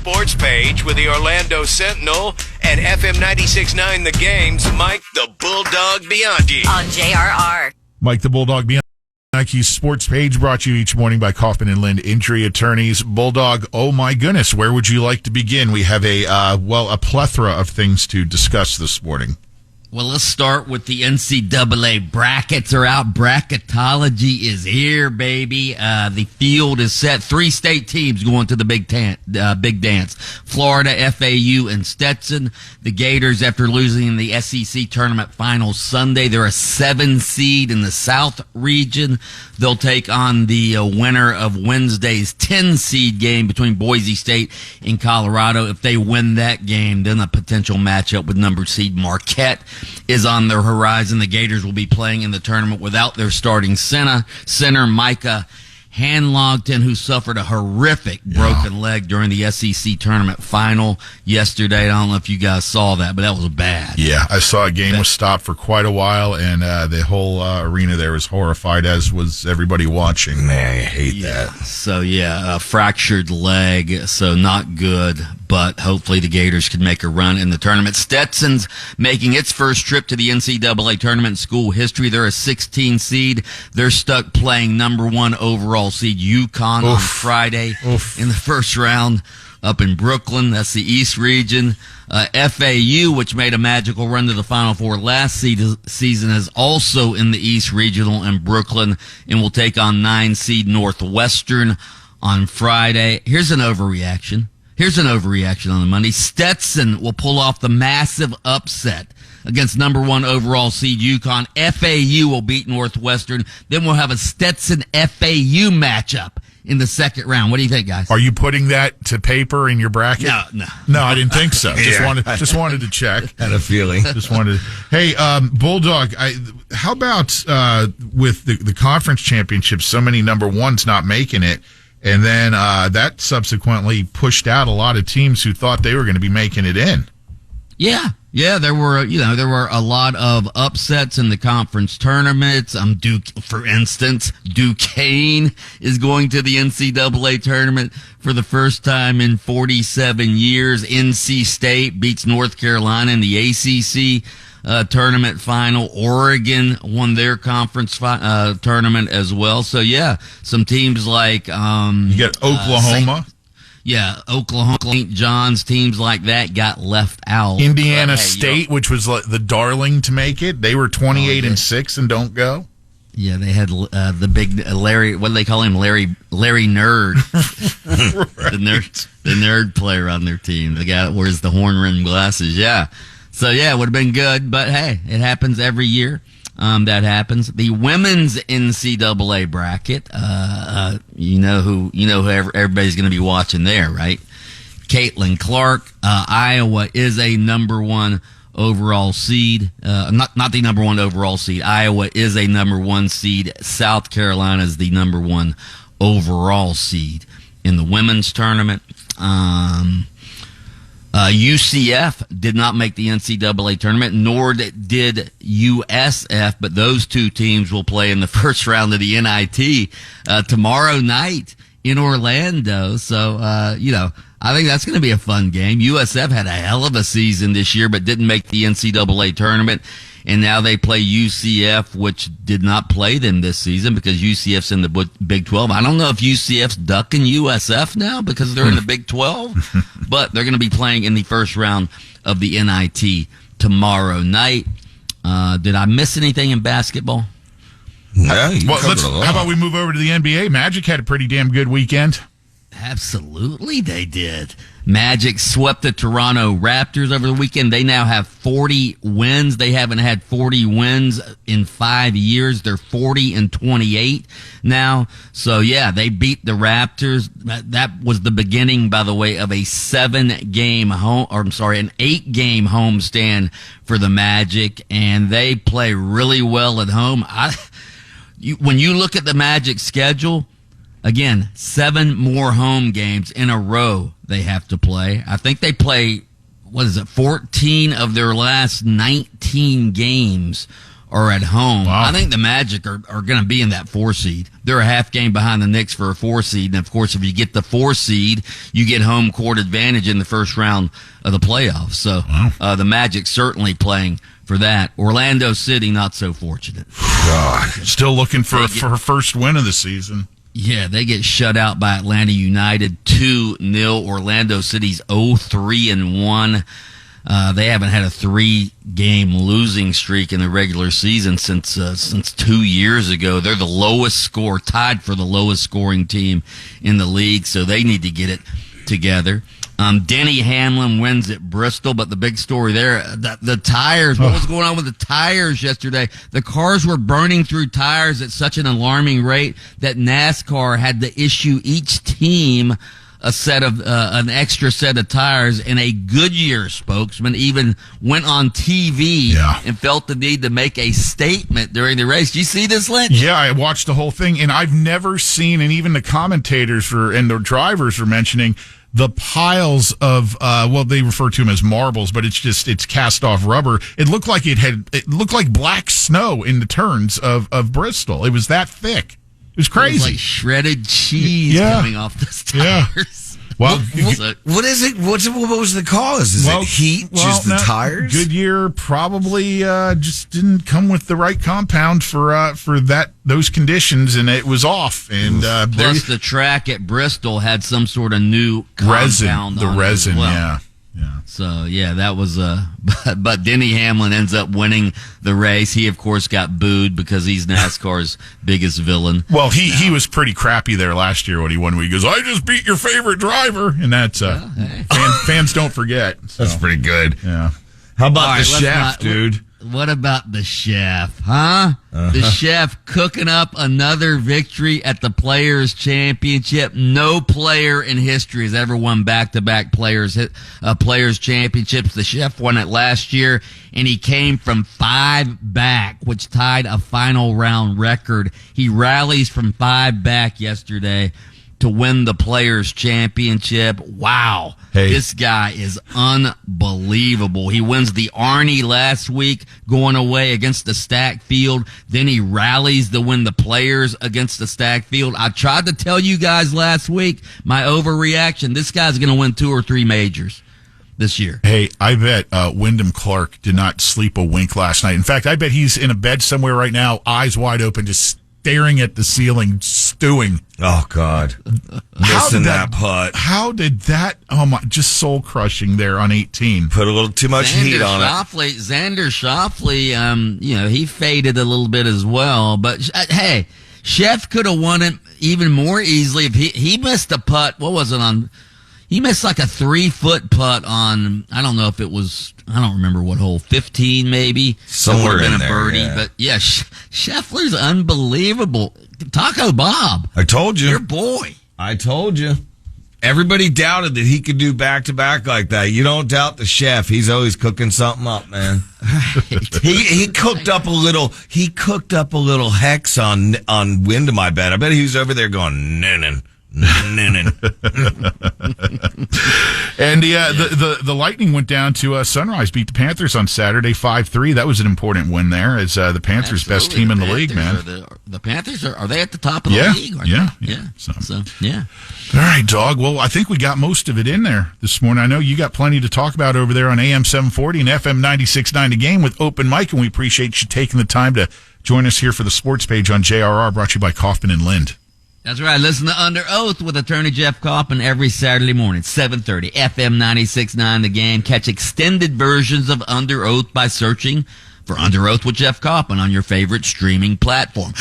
sports page with the Orlando Sentinel and FM 96.9 The Game's Mike the Bulldog Bianchi. On JRR. Mike the Bulldog Bianchi's sports page brought to you each morning by Kaufman and Lind Injury Attorneys. Bulldog, oh my goodness, where would you like to begin? We have a plethora of things to discuss this morning. Well, let's start with the NCAA brackets are out. Bracketology is here, baby. The field is set. 3 state teams going to the big dance. Florida, FAU, and Stetson. The Gators, after losing in the SEC tournament final Sunday, they're a 7 seed in the South region. They'll take on the winner of Wednesday's 10 seed game between Boise State and Colorado. If they win that game, then a potential matchup with number seed Marquette is on their horizon. The Gators will be playing in the tournament without their starting center Micah Hanlogton, who suffered a horrific broken leg during the SEC tournament final yesterday. I don't know if you guys saw that, but that was bad. Yeah, I saw a game was stopped for quite a while, and the whole arena there was horrified, as was everybody watching. Man, I hate that. So, a fractured leg, so not good, but hopefully the Gators can make a run in the tournament. Stetson's making its first trip to the NCAA tournament in school history. They're a 16 seed. They're stuck playing number 1 overall seed UConn on Friday in the first round up in Brooklyn. That's the East region. FAU, which made a magical run to the Final Four last season, is also in the East Regional in Brooklyn and will take on 9 seed Northwestern on Friday. Here's an overreaction on the Monday. Stetson will pull off the massive upset against number 1 overall seed UConn. FAU will beat Northwestern. Then we'll have a Stetson FAU matchup in the second round. What do you think, guys? Are you putting that to paper in your bracket? No, I didn't think so. Just wanted to check. Had a feeling. Hey, Bulldog, how about with the conference championships? So many number 1s not making it. And then that subsequently pushed out a lot of teams who thought they were going to be making it in. Yeah, there were a lot of upsets in the conference tournaments. For instance, Duquesne is going to the NCAA tournament for the first time in 47 years. NC State beats North Carolina in the ACC tournament final. Oregon won their conference tournament as well. So some teams like you got Oklahoma. Oklahoma, St. John's, teams like that got left out. Indiana State, which was like the darling to make it, they were 28-6 and don't go. Yeah, they had the big Larry. What do they call him? Larry Nerd, right. the nerd player on their team. The guy that wears the horn-rimmed glasses. Yeah, so it would have been good, but hey, it happens every year. That happens. The women's NCAA bracket, you know who everybody's going to be watching there, right? Caitlin Clark. Iowa is a number 1 overall seed. Not the number 1 overall seed. Iowa is a number 1 seed. South Carolina is the number 1 overall seed in the women's tournament. UCF did not make the NCAA tournament, nor did USF, but those 2 teams will play in the first round of the NIT tomorrow night in Orlando. So, I think that's going to be a fun game. USF had a hell of a season this year, but didn't make the NCAA tournament. And now they play UCF, which did not play them this season because UCF's in the Big 12. I don't know if UCF's ducking USF now because they're in the Big 12, but they're going to be playing in the first round of the NIT tomorrow night. Did I miss anything in basketball? No, how about we move over to the NBA? Magic had a pretty damn good weekend. Absolutely, they did. Magic swept the Toronto Raptors over the weekend. They now have 40 wins. They haven't had 40 wins in 5 years. They're 40-28 now. So, they beat the Raptors. That was the beginning, by the way, of an 8-game homestand for the Magic, and they play really well at home. When you look at the Magic schedule, again, 7 more home games in a row they have to play. I think they play, 14 of their last 19 games are at home. Wow. I think the Magic are going to be in that 4 seed. They're a half game behind the Knicks for a 4 seed. And, of course, if you get the 4 seed, you get home court advantage in the first round of the playoffs. So the Magic certainly playing for that. Orlando City, not so fortunate. God, still looking for her first win of the season. Yeah, they get shut out by Atlanta United 2-0. Orlando City's 0-3-1. They haven't had a 3-game losing streak in the regular season since 2 years ago. They're the lowest score, tied for the lowest scoring team in the league, so they need to get it together. Denny Hamlin wins at Bristol, but the big story there, the tires, what was going on with the tires yesterday? The cars were burning through tires at such an alarming rate that NASCAR had to issue each team an extra set of tires, and a Goodyear spokesman even went on TV and felt the need to make a statement during the race. Do you see this, Lynch? Yeah, I watched the whole thing, and I've never seen, and even the commentators and the drivers were mentioning the piles of, they refer to them as marbles, but it's cast off rubber. It looked like it looked like black snow in the turns of Bristol. It was that thick. It was crazy. It was like shredded cheese coming off the tires. Well, what is it? What was the cause? Is it heat? Just the tires? Goodyear probably just didn't come with the right compound for those conditions, and it was off. And plus, the track at Bristol had some sort of new compound resin. on Resin, it as well. yeah. So that was but Denny Hamlin ends up winning the race. He of course got booed because he's NASCAR's biggest villain. Well, he was pretty crappy there last year when he won. He goes, "I just beat your favorite driver," and that's fans don't forget. So. That's pretty good. Yeah. How about the chef, dude? What about the chef, huh? The chef cooking up another victory at the Players' Championship. No player in history has ever won back-to-back Players Championships. The chef won it last year, and he came from 5 back, which tied a final round record. He rallies from 5 back yesterday to win the Players' Championship. Wow. Hey. This guy is unbelievable. He wins the Arnie last week going away against the stacked field. Then he rallies to win the Players against the stacked field. I tried to tell you guys last week my overreaction. This guy's going to win 2 or 3 majors this year. Hey, I bet Wyndham Clark did not sleep a wink last night. In fact, I bet he's in a bed somewhere right now, eyes wide open, just staring at the ceiling, stewing. Oh, God. Missing that putt. How did that, just soul crushing there on 18. Put a little too much heat on it. Xander Schauffele, he faded a little bit as well. But, hey, Chef could have won it even more easily if he missed a putt. What was it on? He missed like a 3-foot putt on, I don't know if it was, I don't remember what hole, 15 maybe. Somewhere in in there, birdie. yeah. But yeah, Scheffler's unbelievable. Taco Bob. I told you. Your boy. I told you. Everybody doubted that he could do back-to-back like that. You don't doubt the chef. He's always cooking something up, man. He cooked up a little hex on Wyndham, I bet. I bet he was over there going, "Nin." And the Lightning went down to Sunrise, beat the Panthers on Saturday 5-3. That was an important win there. As the Panthers' best team in the league, man. The Panthers are they at the top of the league? Yeah. So yeah. All right, dog. Well, I think we got most of it in there this morning. I know you got plenty to talk about over there on AM 740 and FM 96.9 The Game with Open Mic, and we appreciate you taking the time to join us here for the sports page on JRR, brought to you by Kaufman and Lind. That's right. Listen to Under Oath with attorney Jeff Kaufman every Saturday morning, 7:30, FM 96.9 The Game. Catch extended versions of Under Oath by searching for Under Oath with Jeff Kaufman on your favorite streaming platform.